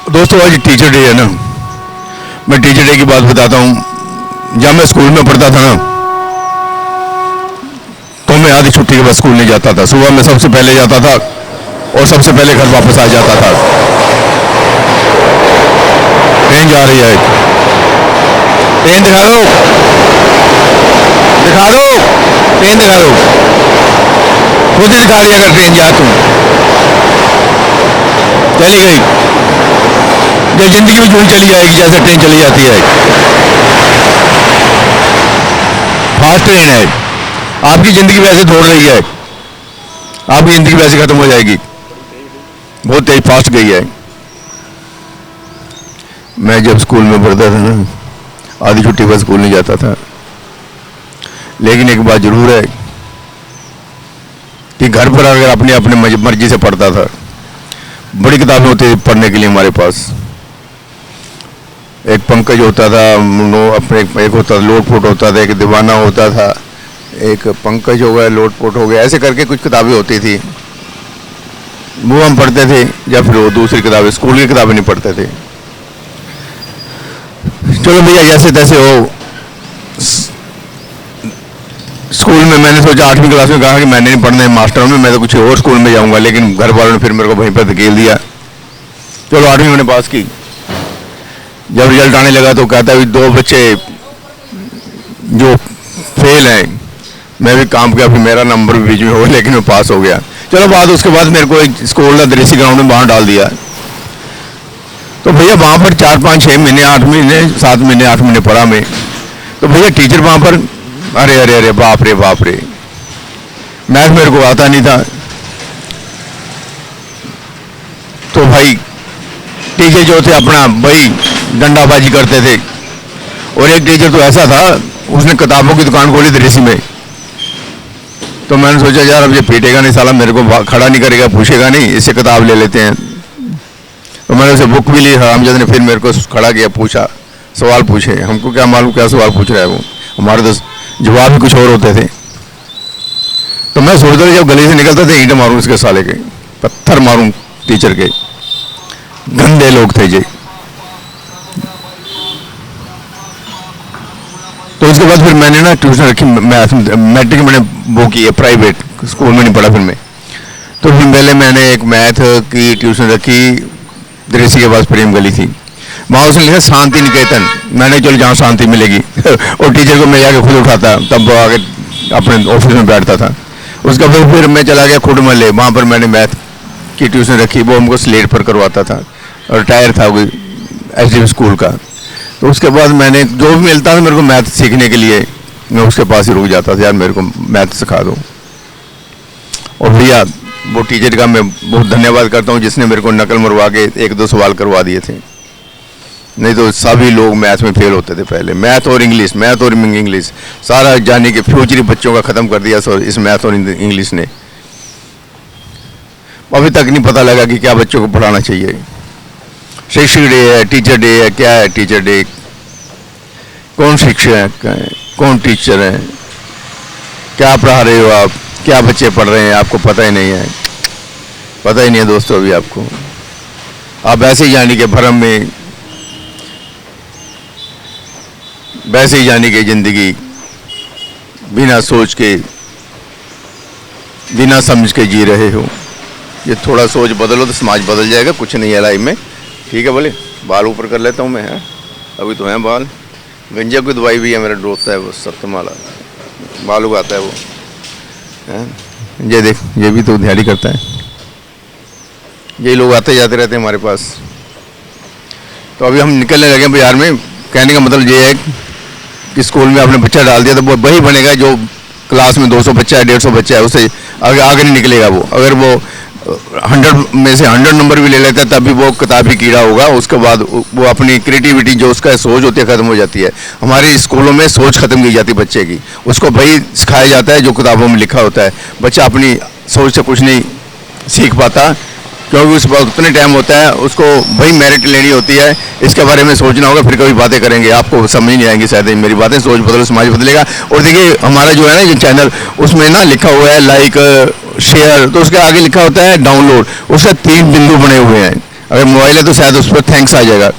दोस्तों आज teacher day है ना। मैं टीचर डे की बात बताता हूँ। जब मैं स्कूल में पढ़ता था ना तो मैं आधी छुट्टी के बाद स्कूल नहीं जाता था। सुबह में सबसे पहले जाता था और सबसे पहले घर वापस आ जाता था। ट्रेन जा रही है, ट्रेन दिखा दो, दिखा दो, ट्रेन दिखा दो। खुद ही दिखा दिया अगर ट्रेन जा तुम चली गई। ये जिंदगी में यूं चली जाएगी जैसे ट्रेन चली जाती है। फास्ट ट्रेन है। आपकी जिंदगी वैसे दौड़ रही है, आपकी जिंदगी वैसे खत्म हो जाएगी। बहुत तेज फास्ट गई है। मैं जब स्कूल में पढ़ता था ना, आधी छुट्टी पर स्कूल नहीं जाता था। लेकिन एक बात जरूर है कि घर पर अगर अपने अपने मर्जी से पढ़ता था। बड़ी किताबें होती थी पढ़ने के लिए हमारे पास। एक पंकज होता था, अपने एक होता था लोटपोट होता था, एक दीवाना होता था, एक पंकज हो गया, लोटपोट हो गया, ऐसे करके कुछ किताबें होती थी। वो हम पढ़ते थे। या फिर वो दूसरी किताबें, स्कूल की किताबें नहीं पढ़ते थे। चलो भैया जैसे तैसे हो। स्कूल में मैंने सोचा 8वीं क्लास में कहा कि मैंने नहीं पढ़ना है मास्टरों में, मैं तो कुछ और स्कूल में जाऊंगा। लेकिन घर वालों ने फिर मेरे को वहीं पर धकेल दिया। चलो 8वीं मैंने पास की। जब रिजल्ट आने लगा तो कहता है 2 बच्चे जो फेल हैं, मैं भी काम किया, फिर मेरा नंबर भी बीच में हो गया, लेकिन मैं पास हो गया। चलो बात उसके बाद मेरे को एक स्कूल देसी ग्राउंड में वहाँ डाल दिया। तो भैया वहाँ पर 4, 5, 6 महीने, 8 महीने, 7 महीने, 8 महीने पढ़ा मैं। तो भैया टीचर वहाँ पर अरे अरे अरे बाप रे बाप रे। मैथ मेरे को आता नहीं था। तो भाई टीचर जो थे अपना भाई डंडाबाजी करते थे। और एक टीचर तो ऐसा था, उसने किताबों की दुकान खोली थी ऋषि में। तो मैंने सोचा यार अब ये पीटेगा नहीं साला, मेरे को खड़ा नहीं करेगा, पूछेगा नहीं, इससे किताब ले लेते हैं। तो मैंने उसे बुक भी ली। हरामजादे ने फिर मेरे को खड़ा किया, पूछा, सवाल पूछे। हमको क्या मालूम क्या सवाल पूछ रहा है वो, हमारे तो जवाब भी कुछ और होते थे। तो मैं सोचता था जब गली से निकलता था ईंट मारूं इसके साले के, पत्थर मारूं टीचर के। गंदे लोग थे जी। तो उसके बाद फिर मैंने ना ट्यूशन रखी। मैट्रिक मैंने वो की है प्राइवेट, स्कूल में नहीं पढ़ा फिर मैं। तो फिर पहले मैंने एक मैथ की ट्यूशन रखी दृश्य के पास, प्रेम गली थी वहाँ। उसने लिखा शांति निकेतन। मैंने चलो जहाँ शांति मिलेगी और टीचर को मैं जाके खुद उठाता, तब वो आगे अपने ऑफिस में बैठता था। उसका फिर मैं चला गया खुड महल, वहाँ पर मैंने मैथ की ट्यूशन रखी। वो हमको स्लेट पर करवाता था और टायर था वो एसडीएम स्कूल का। तो उसके बाद मैंने जो भी मिलता था मेरे को मैथ सीखने के लिए, मैं उसके पास ही रुक जाता था, यार मेरे को मैथ सिखा दो। और भैया वो टीचर का मैं बहुत धन्यवाद करता हूँ जिसने मेरे को नकल मरवा के 1-2 सवाल करवा दिए थे। नहीं तो सभी लोग मैथ में फेल होते थे पहले। मैथ और इंग्लिश, मैथ और इंग्लिश, सारा जाने के फ्यूचर बच्चों का ख़त्म कर दिया इस मैथ और इंग्लिश ने। अभी तक नहीं पता लगा कि क्या बच्चों को पढ़ाना चाहिए। शिक्षक डे है, टीचर डे है, क्या है टीचर डे, कौन शिक्षक है, कौन टीचर है, क्या पढ़ा रहे हो आप, क्या बच्चे पढ़ रहे हैं, आपको पता ही नहीं है। पता ही नहीं है दोस्तों अभी आपको। आप ऐसे ही जाने के भरम में, वैसे ही जाने की ज़िंदगी बिना सोच के, बिना समझ के जी रहे हो। ये थोड़ा सोच बदलो तो समाज बदल जाएगा। कुछ नहीं है लाइफ में। ठीक है, बोले बाल ऊपर कर लेता हूँ मैं। है अभी तो हैं बाल। गंजा की दवाई भी है, मेरा दोस्त है वो सत्यमाला, बाल उगाता है वो। है ये देख, ये भी तो दिहाड़ी करता है। यही लोग आते जाते रहते हैं हमारे पास। तो अभी हम निकलने लगे बाजार में। कहने का मतलब ये है कि स्कूल में आपने बच्चा डाल दिया तो वो वही बनेगा जो क्लास में 200 बच्चा है, 150 बच्चा है, उससे आगे नहीं निकलेगा वो। अगर वो 100 में से 100 नंबर भी ले लेता है तब भी वो किताबी कीड़ा होगा। उसके बाद वो अपनी क्रिएटिविटी जो उसका सोच होती है ख़त्म हो जाती है। हमारे स्कूलों में सोच ख़त्म की जाती है बच्चे की। उसको वही सिखाया जाता है जो किताबों में लिखा होता है। बच्चा अपनी सोच से कुछ नहीं सीख पाता, क्योंकि उस वक्त उतने टाइम होता है उसको वही मेरिट लेनी होती है। इसके बारे में सोचना होगा, फिर कभी बातें करेंगे, आपको समझ नहीं आएंगी शायद मेरी बातें। सोच बदलो समाज बदलेगा। और देखिए हमारा जो है ना ये चैनल, उसमें ना लिखा हुआ है लाइक शेयर, तो उसके आगे लिखा होता है डाउनलोड। उसके 3 बिंदु बने हुए हैं। अगर मोबाइल है तो शायद उस पर थैंक्स आ जाएगा,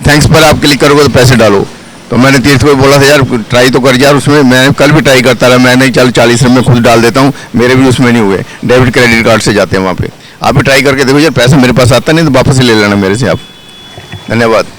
थैंक्स पर आप क्लिक करोगे तो पैसे डालो। तो मैंने तीर्थ को बोला था यार ट्राई तो कर यार, उसमें मैं कल भी ट्राई करता रहा, मैं नहीं चल 40 रुपये खुद डाल देता हूँ, मेरे भी उसमें नहीं हुए, डेबिट क्रेडिट कार्ड से जाते हैं वहाँ पे। आप भी ट्राई करके देखो यार, पैसा मेरे पास आता नहीं तो वापस ले लेना मेरे से आप। धन्यवाद।